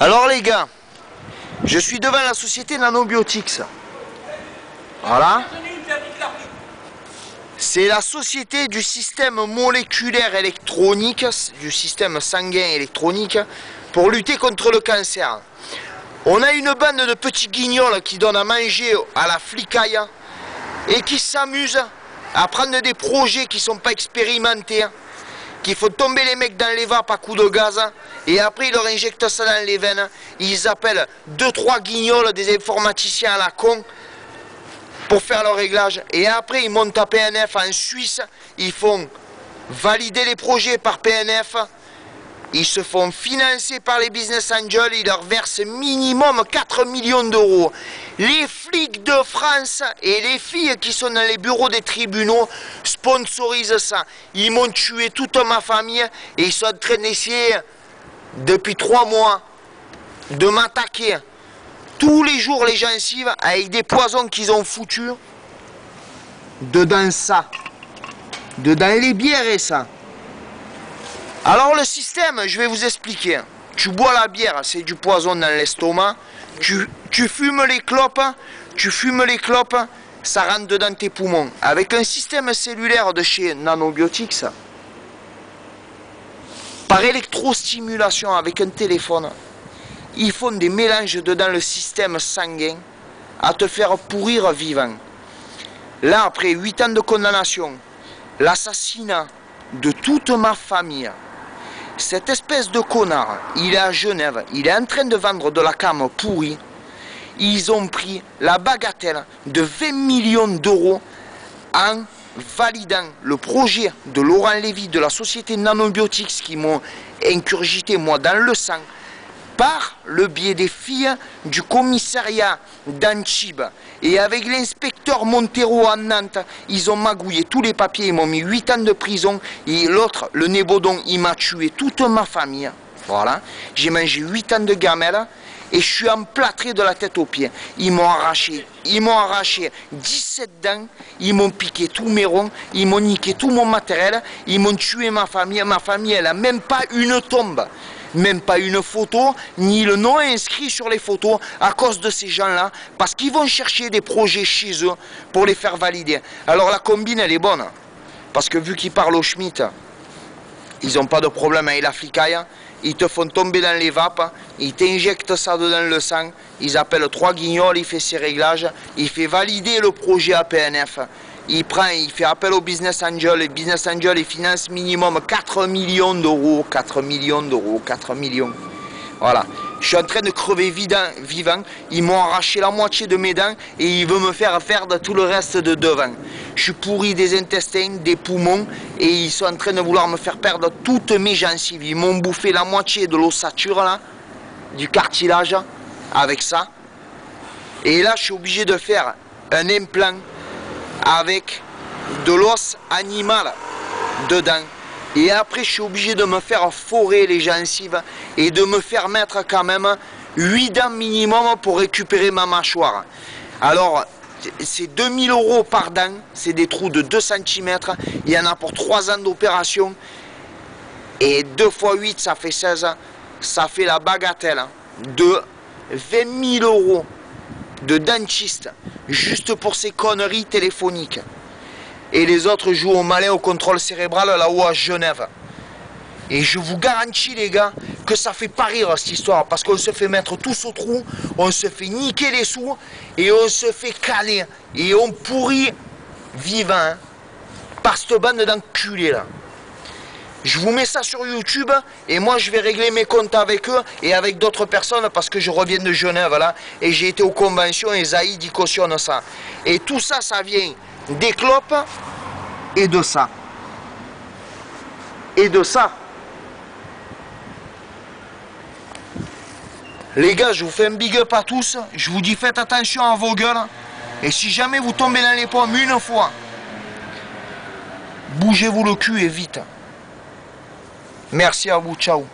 Alors les gars, je suis devant la société Nanobiotics. Voilà. C'est la société du système moléculaire électronique, du système sanguin électronique, pour lutter contre le cancer. On a une bande de petits guignols qui donnent à manger à la flicaille et qui s'amusent à prendre des projets qui ne sont pas expérimentés, qui font tomber les mecs dans les vapes à coups de gaz, et après ils leur injectent ça dans les veines. Ils appellent 2-3 guignols, des informaticiens à la con, pour faire leur réglage. Et après ils montent à PNF en Suisse, ils font valider les projets par PNF, ils se font financer par les business angels, ils leur versent minimum 4 millions d'euros. Les flics de France et les filles qui sont dans les bureaux des tribunaux sponsorisent ça. Ils m'ont tué toute ma famille et ils sont en train d'essayer, depuis 3 mois, de m'attaquer tous les jours les gencives avec des poisons qu'ils ont foutus dedans ça, dedans les bières et ça. Alors le système, je vais vous expliquer. Tu bois la bière, c'est du poison dans l'estomac. Tu fumes les clopes, ça rentre dedans tes poumons. Avec un système cellulaire de chez Nanobiotics, par électrostimulation avec un téléphone, ils font des mélanges dedans le système sanguin à te faire pourrir vivant. Là, après 8 ans de condamnation, l'assassinat de toute ma famille, cette espèce de connard, il est à Genève, il est en train de vendre de la cam pourrie. Ils ont pris la bagatelle de 20 millions d'euros en validant le projet de Laurent Lévy de la société Nanobiotics qui m'ont incurgité moi dans le sang par le biais des filles du commissariat d'Antibes. Et avec l'inspecteur Montero à Nantes, ils ont magouillé tous les papiers, ils m'ont mis 8 ans de prison. Et l'autre, le Nébodon, il m'a tué toute ma famille. Voilà, j'ai mangé 8 ans de gamelle et je suis emplâtré de la tête aux pieds. Ils m'ont arraché 17 dents, ils m'ont piqué tous mes ronds, ils m'ont niqué tout mon matériel, ils m'ont tué ma famille. Ma famille, elle n'a même pas une tombe. Même pas une photo, ni le nom inscrit sur les photos à cause de ces gens-là, parce qu'ils vont chercher des projets chez eux pour les faire valider. Alors la combine, elle est bonne, parce que vu qu'ils parlent au Schmitt, ils n'ont pas de problème avec la flicaille, ils te font tomber dans les vapes, ils t'injectent ça dedans le sang, ils appellent 3 guignols, il fait ses réglages, il fait valider le projet à PNF. Il fait appel au business angel, les business angel ils financent minimum 4 millions d'euros, 4 millions d'euros, 4 millions. Voilà, je suis en train de crever vivant, ils m'ont arraché la moitié de mes dents et ils veulent me faire perdre tout le reste de devant. Je suis pourri des intestins, des poumons et ils sont en train de vouloir me faire perdre toutes mes gencives. Ils m'ont bouffé la moitié de l'ossature là, du cartilage avec ça. Et là je suis obligé de faire un implant avec de l'os animal dedans. Et après, je suis obligé de me faire forer les gencives et de me faire mettre quand même 8 dents minimum pour récupérer ma mâchoire. Alors, c'est 2000 € par dent, c'est des trous de 2 cm. Il y en a pour 3 ans d'opération. Et 2 x 8, ça fait 16. Ça fait la bagatelle de 20 000 € de dentiste, juste pour ces conneries téléphoniques. Et les autres jouent au malin au contrôle cérébral là-haut à Genève. Et je vous garantis les gars que ça fait pas rire cette histoire, parce qu'on se fait mettre tous au trou, on se fait niquer les sous et on se fait caler et on pourrit vivant hein, par cette bande d'enculés là. Je vous mets ça sur YouTube et moi je vais régler mes comptes avec eux et avec d'autres personnes parce que je reviens de Genève là et j'ai été aux conventions et Zaïd il cautionne ça. Et tout ça, ça vient des clopes et de ça. Et de ça. Les gars, je vous fais un big up à tous. Je vous dis faites attention à vos gueules. Et si jamais vous tombez dans les pommes une fois, bougez-vous le cul et vite. Merci à vous, ciao.